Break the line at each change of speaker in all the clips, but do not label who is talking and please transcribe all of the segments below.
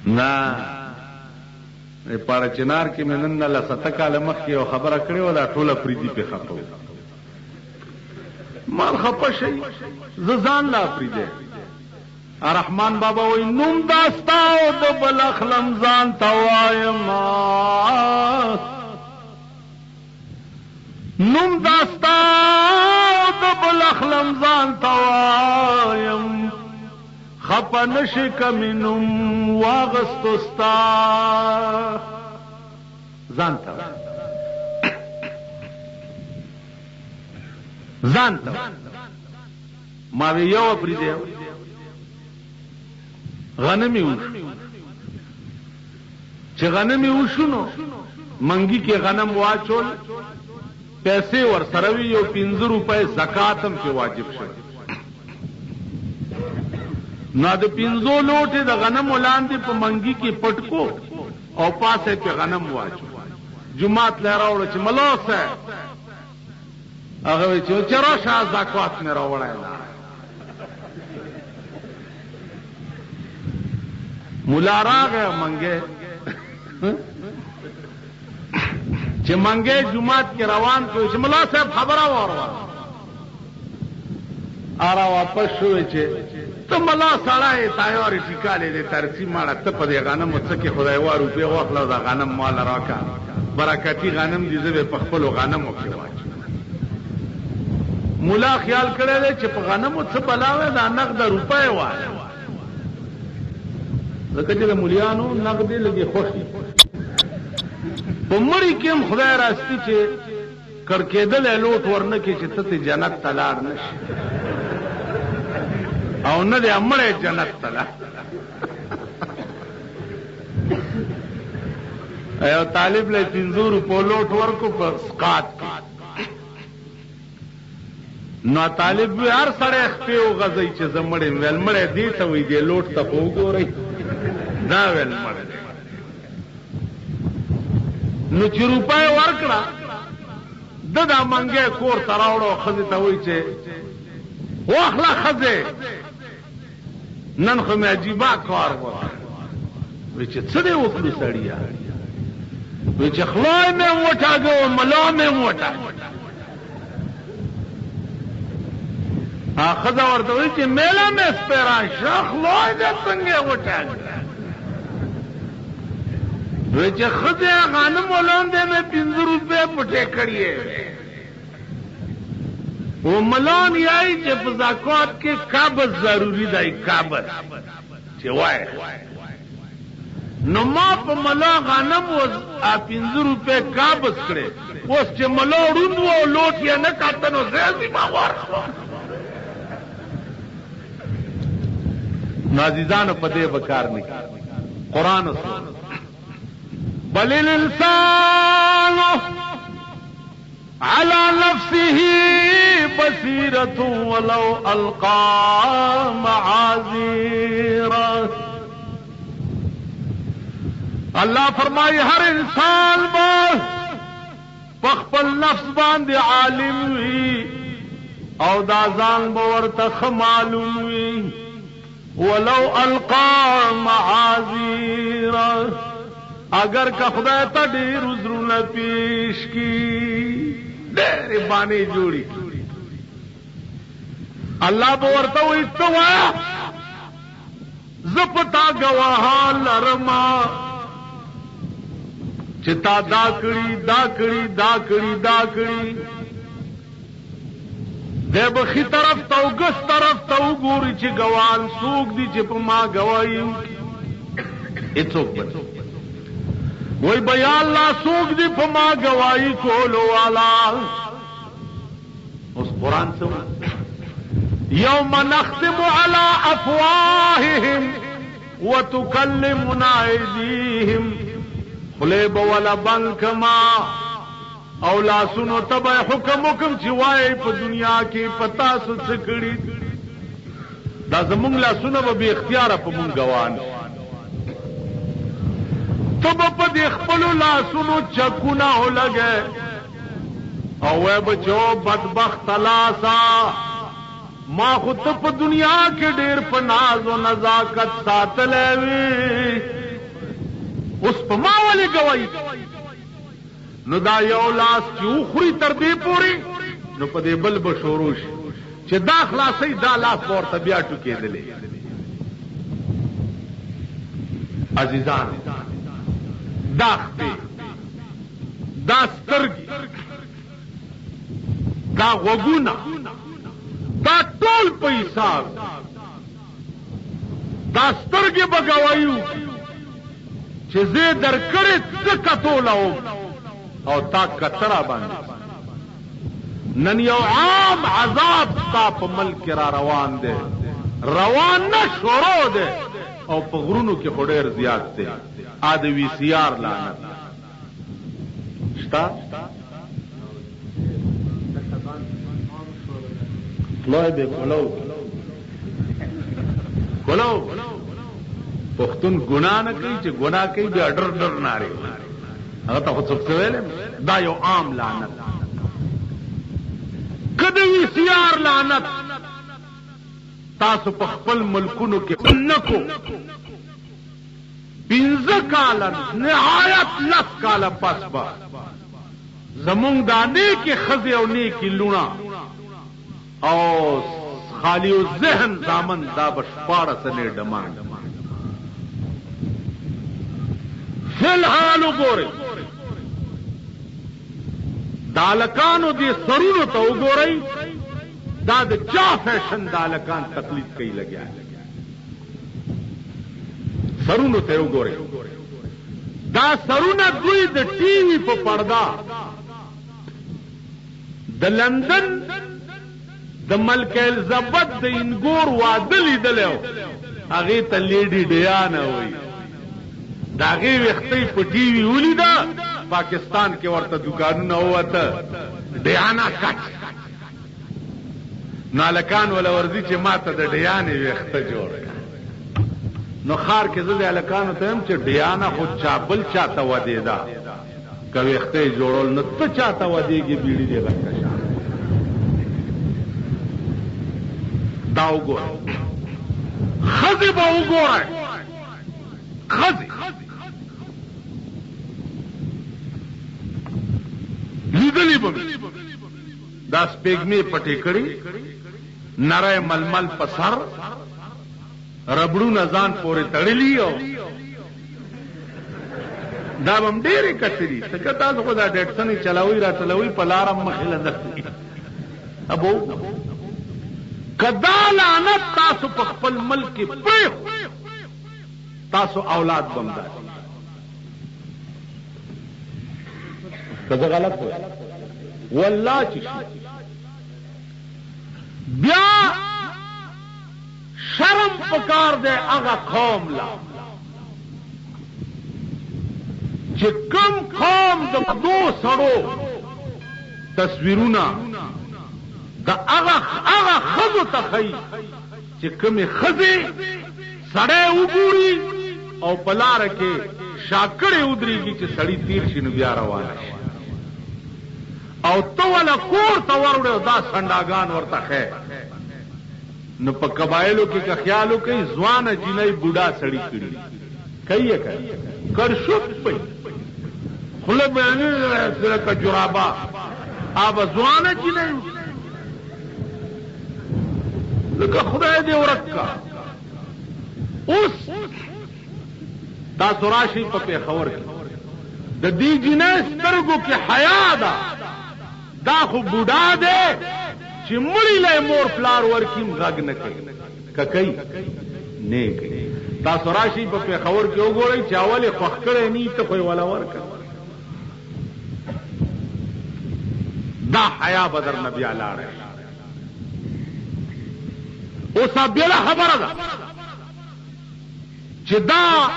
نه پاره چنار کې منن الله ستکاله مخ کې او خبره کړې و دا ټوله پریدي په خپو مال خپشي ززان لا پریده رحمان بابا وای نوم داستا او د بلخ لمزان توایم نوم داستا او د بلخ لمزان توایم خپنش کمنم واغستستا زانتا زانتا ما وی یو پریده غنمی وش چې غنمی وشونو منګي کې غنم واچول پیسې ور سره وی یو 50 روپے زکات هم کې واجب شو نو د 50 لوټه د غنم ولاندې په منګي کې پټکو او پاسه په غنم واچو جمعات لراوړ چې ملوسه هغه چې چرشه زکات نه راوړای مولا راغه منګه چې منګه جمعات کې روان شو چې مولا صاحب خبره وره ارا واپس شو چې ته ملا سړای تایاری ټیکاله دې ترسیم ماړه ته په دې غنم وڅکه خدای وارو په واخلا دا غنم مال راکا برکتی غنم دې زه په خپل غنم وکړم مولا خیال کړی چې په غنم څه بلاوه دا نقد روپے وای لکه چې مولیانو نقد لګي خوشي په مړی کې خدای راستی چې کړکېدل لوټ ورنه کې چې ته جنت تلاړ نشي او نه دې امړې جنت تلا ایو طالب له 300 روپو لوټ ورکو په سقات نو طالب به هر سړی خپل غزي چې زمړې ویل مړې دې ته وې دې لوټ ته وګورئ دا ویل مړې نو چې روپای ورکړه ددا منګه کور تراوړو خزه ته وې چې واخلا خزه نن خو مې عجیبه کار وې چې څه دې وکړو سړیا وې چې خلای مې وټاګو ملا مې وټاګو خزه ورته وې چې میلا مې سپرا شخ لای دې څنګه وټاګو وې چې خزه غنم ولاندې مې 50 روپے پټه کړی وہ ملان یای چې په زکات کې قبض ضروری دی قبض چې وای نو ما په ملا غنم و 50 روپے قبض کړي اوس چې ملا روند و لوټ یې نه کاتنو زیاتې ما ورخوا نازیزانو په دې وکړ نه قران بل الانسان على نفسه بصيرة ولو ألقى معاذيرا اللہ فرمائی ہر انسان با پخپل نفس باندې عالم وی او دا ځان باور ته معلوم وی ولو القى معاذيرا اگر که خدای ته ډیر عذرونه پیش کی ډېر باندې جوړي الله به ورته وایي ته وایا زه پتا ګواهان لرما چې تا دا کړي دا کړي دا کړي دا کړي دی به ښي طرف ته او ګس طرف ته وګوري چې ګوان څوک دي چې په ما ګواهي وکړي هېڅوک به وای بیا الله څوک دي په ما گواہی کولو والا اوس قران څه یوم نختم على افواههم وتكلمنا ايديهم خلیب ولا بنکما او لا سنو تبع حکم چې وای په دنیا کې پتا څه کړي دا زمونږ لا سنو به اختیار په مونږ ګوان تب په دې خپل لاسونو چکونه ولګي او وے بچو بدبخت لاسا ما خود په دنیا کې ډېر په ناز او نزاکت ساتلې وي اوس په ما ولې گوي نو دا یو لاس چې خوري تر دې پوري نو په دې بل بشوروش چې دا خلاصي دا لاس ورته بیا ټکېدلې عزیزان دا خپې دا سترګې دا غوږونه دا ټول په حساب دا سترګې به ګوايو چې زه درکړې څه کتولاو او تا کترا باندې نن یو عام عذاب تا په ملک را روان دی روان نه شروع دی او په غرونو کې خډیر زیات دی ا د وی سی آر لعنت شتا لوی به کولو پختون ګناه نه کوي چې ګناه کوي بیا ډر ډر ناري هغه ته خو څه ویل دا یو عام لعنت کدی وی سی آر لعنت تاسو په خپل ملکونو کې نکو 15 کال نهایت لس کال پس با زمونږ دانه کې خزه او نیکی لونه او خالی ذهن دامن دا بشپاړه سنې ډمان فلحال وګورئ دالکانو دې سرونو ته وګورئ دا د چا فیشن دالکان تقلید کوي لګیا سرونو ته وګورئ دا سرونه دوی د ټي وي په پردا د لندن د ملک الزبت د انګور واده لیدلو هغه ته لیډي ډیانا وایي دا هغه وختې په ټي وي ولیدا پاکستان کې ورته دکانونه وته ډیانا کټ نالکان ولا ورزي چې ماته د ډیانې وخته جوړ نو خار کې زده الکانو ته هم چې ډیانا خو چابل چاته ودی دا کوي وخته جوړول نو ته چاته ودیږي بیړي دی غکشا دا وګور خزي به وګورای خزي لیدلی به دا سپېګمې پټې کړې نری ململ پسر ربړو نزان پورې تړلی او دا هم ډېرې کتري څنګه تاسو خو دا ډېټسنې چلاوي را چلاوي په لارم مخې لندري ابو کدا لعنت تاسو په خپل ملک کې پېښ تاسو اولاد بمدا کله غلط وای والله چې بیا شرم پکار دے هغه قوم لا چې کوم قوم د دو سړو تصویرونه د هغه خزو ته خي چې کومه خزه سړی وګوري او بلاره کې شاکړې ودرېږي چې سړی تیر شي نو بیا روان شي او تو ولا کور ته وروړو دا سنداګان ورته خې نو په قبایلو کې که خیالو کوي ځوان جنۍ بوډا سړی کړي کوي کړ شو په خله باندې سره کا جرابا اب ځوان جنۍ لکه خدای دې ورکا اوس تاسو راشي په خبر کې د دې جنۍ سترګو کې حیا ده دا خو بوډا ده چې مړی له مور پلار ورکیم غږ نه کوي ککې نه کوي تاسو راشي په خبر کې وګورئ چې اوله خوخ کړي نه ته خو ولا ورک دا حیا بدر نبی علیه او سابله خبره ده چې دا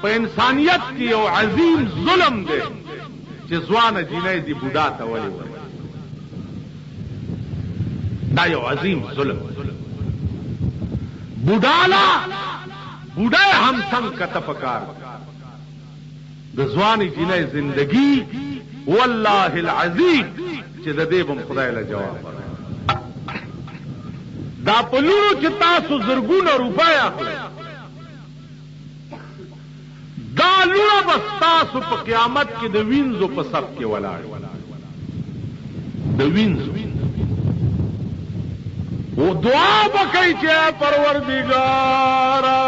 په انسانيت کې یو عظیم ظلم دی چې ځوان جنۍ دی بوډا ته ولي ورک دا یو عظیم ظلم بوډالا بوډا هم څنګه کته پکار د ځواني جنۍ زندگی والله العظیم چې د دې بم خدای له جواب ورکړي. دا پلونو چې تاسو زرګونه روپۍ اخلئ، دا لونه بس تاسو په قیامت کې د وینځو په صف کې ولاړ، د وینځو. او دعا وکړئ چې پروردګاره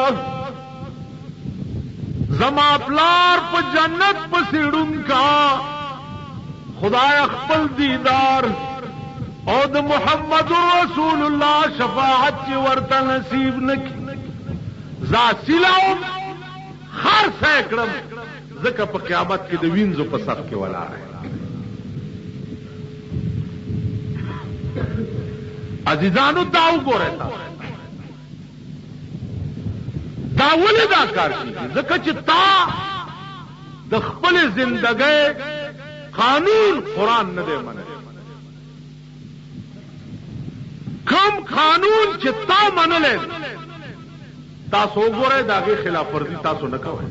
زما پلار په جنت پسې ړوند کا، خدای خپل دیدار او د محمد رسول الله شفاعت چې ورته نصیب نکړي. زاسلاو هر څه کړم ځکه په قیامت کې د وینځو په صف کې ولاړ. عزیزانو دا وګورئ، دا ولې دا کار کیږي؟ ځکه چې تا د خپل زندګۍ قانون قرآن نه دی منلی. کم قانون چې تا منلی تاسو وګورئ د هغې خلاف ورزي تاسو نه کوئ.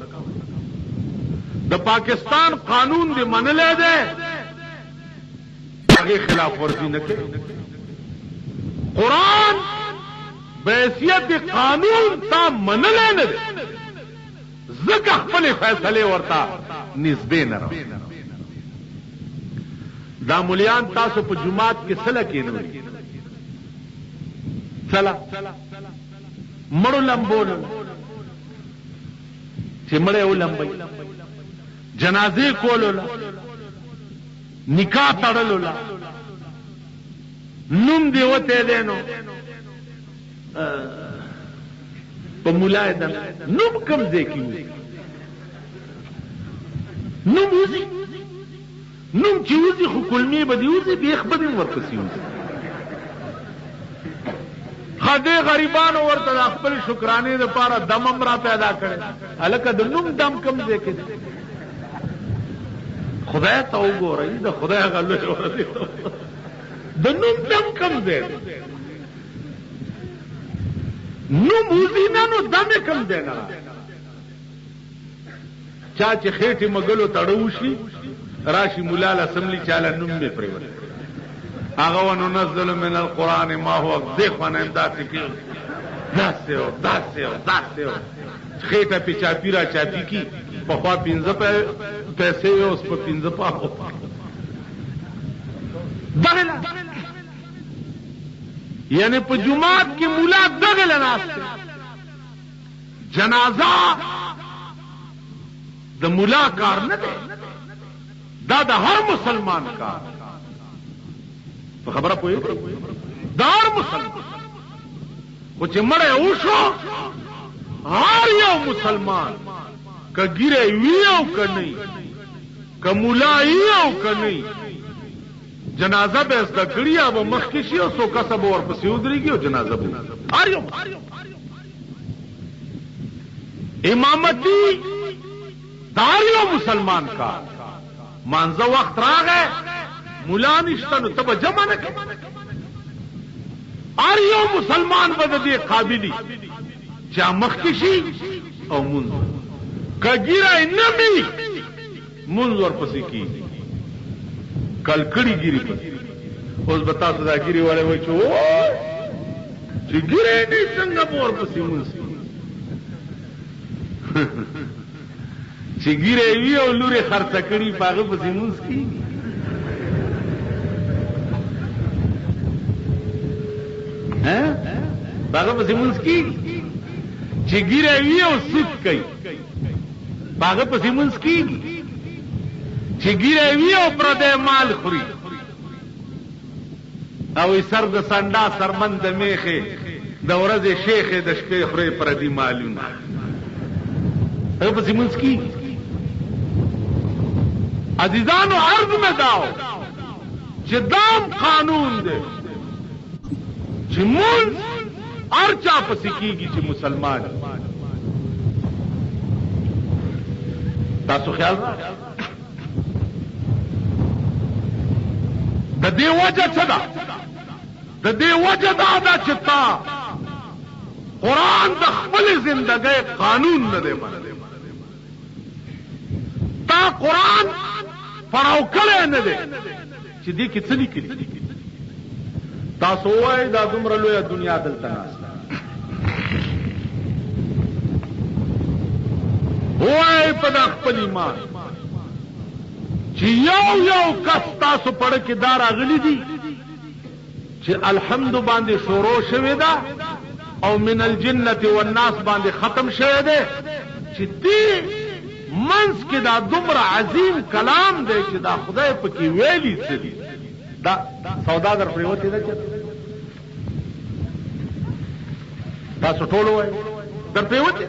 د پاکستان قانون دی منلی دی، هغې خلاف ورزي نه کوي. قرآن بحیثیت قانون تا منلی نه دی، ځکه خپلې فیصلې ورته نسبې نه راوړي. دا مولیان تاسو په جماعت کې څله کېنوي، څله مړو لمبولو چې مړې ولمبئ، جنازې کولو له، نکاح تړلو له، نوم دی وتی دی نو په مولای ده نوم کم ځای کې وځي، نوم وځي، نوم چې وځي خو کلمې به دې وځي، بیخ به دې ورپسې وځي. خدای غریبانو ورته د خپل شکرانې دپاره دم هم را پیدا کړی. هلکه د نوم دم کم ځای کې دی. خدای ته وګورئ، د خدای هغه لوی ورځې د نوم دم کم ځای دی. نوم وځي نه نو دم یې کم ځای نه. چا چې خېټې مګلو تړو شي راشي مولا له سملي چاله نوم مې پرېوت، هغه وننزل من القرآن ما هو ضعفاً داسې کې داسې او داسې او داسې او خېټه پې چاپي را چاپي کی. پخوا 15 پیسې وې، اوس په 15 پاخو دغله. یعنی په جماعت کې مولا دغله ناست دی. جنازه د مولا کار نه دی، دا د هر مسلمان کار. په خبره پوهېږئ؟ د هر مسلمان. خو چې مړی وشو هر یو مسلمان که ګیره وي او که نه وي، که مولا وي او که نه وي، جنازه به یې زده کړي یا به مخکې شي او څو کسه به ورپسې ودرېږي او جنازه به هر یو. امامتي د هر یو مسلمان کار. مانځه وخت راغی مولا نشته نو ته به جمع نه کوې. هر یو مسلمان به د دې قابلي چې مخکې شي او مونځ، که ګیره یې نه وي مونځ ورپسې کېږي، کلکړي ګیرې پسې. اوس به تاسو دا ګیرې والی وایي چې چې ګیره یې نه څنګه به ورپسې مونځ کېږي. چې ګیره یې وي او لور یې خرڅه کړي په هغه پسې مونځ کېږي. باغه پسې مونځ کېږي. چې ګیره وي او سود کوي باغه پسې مونځ کېږي. چې ګیره وي او پردی مال خوري او سر د سنډا سرمن د میخې د ورځې شیخې د شپې خوري پردي مالونه هغه پسې مونځ کېږي. عزیزانو عرض مې داو چې دام قانون دی چې مونځ هر چا پسې کېږي چې مسلمان. تاسو خیال را د دې وجه څه ده؟ د دې وجه دا ده چې تا قرآن د خپل زندګۍ قانون نه دی منلی. تا قرآن پړاو کړی نه دی چې دې کې څه لیکلي تاسو وایي دا دومره لویه دنیا دلته ناسته وایي په دا خپل ایمان چې یو کس تاسو پړه کې دا راغلي دي چې الحمد باندې شروع شوې ده او من الجنة والناس باندې ختم شوه دی چې دې منځ کې دا دومره عظیم کلام دی چې دا خدای پکې ویلي څه دي دا سوداګر پریوتی ده چې تاسو ټول وایي در پریوتی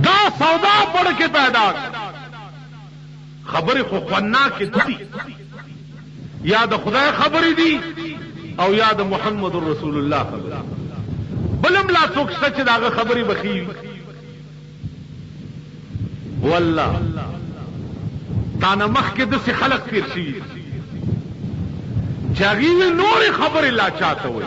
دا سودا پړ کې پیدا خبرې خو خناکې دي یا د خدای خبرې دي او یا د محمد رسول الله خبرې بلم لا څوک شته چې داغه خبرې بخي والله تانه مخ کې د خلق تیر شي چې هغه نورې خبرې لا چاته وي